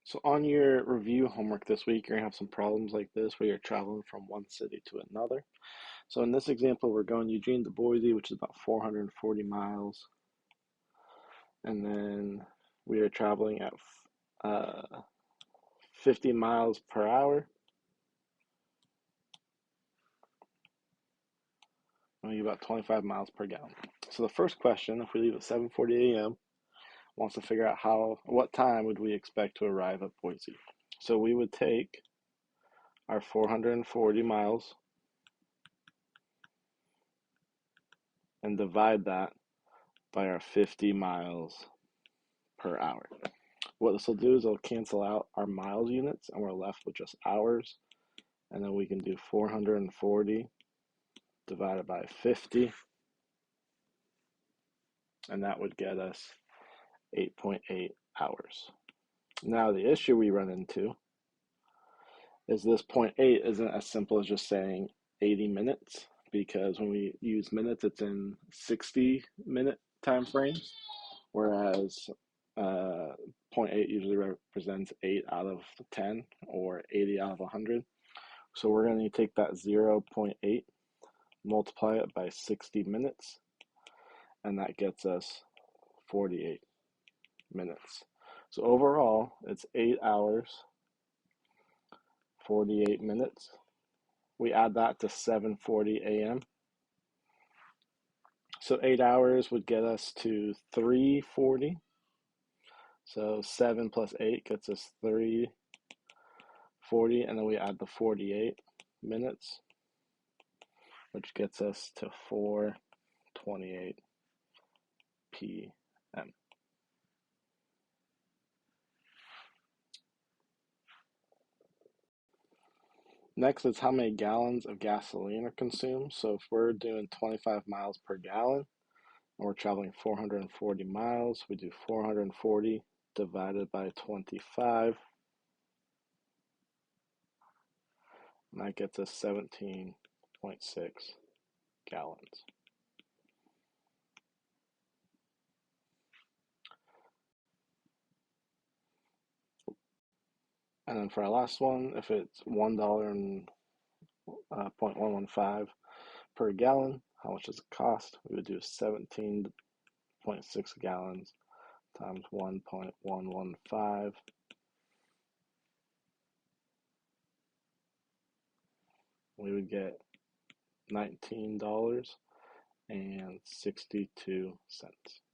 So on your review homework this week, you're gonna have some problems like this where you're traveling from one city to another. So in this example, we're going Eugene to Boise, which is about 440 miles. And then we are traveling at 50 miles per hour. And we get about 25 miles per gallon. So the first question, if we leave at 7:40 a.m., wants to figure out what time would we expect to arrive at Boise. So we would take our 440 miles and divide that by our 50 miles per hour. What this will do is it'll cancel out our miles units and we're left with just hours. And then we can do 440 divided by 50. And that would get us 8.8 hours. Now the issue we run into is this 0.8 isn't as simple as just saying 80 minutes, because when we use minutes, it's in 60-minute time frames, whereas uh, 0.8 usually represents 8 out of 10 or 80 out of 100. So we're going to take that 0.8, multiply it by 60 minutes, and that gets us 48 minutes. So overall, it's 8 hours, 48 minutes. We add that to 7:40 a.m. So 8 hours would get us to 3:40. So 7 plus 8 gets us 3:40, and then we add the 48 minutes, which gets us to 4:28 p.m. Next is how many gallons of gasoline are consumed. So if we're doing 25 miles per gallon and we're traveling 440 miles, we do 440 divided by 25, and that gets us 17.6 gallons. And then for our last one, if it's $1.115 per gallon, how much does it cost? We would do 17.6 gallons times 1.115. We would get $19.62.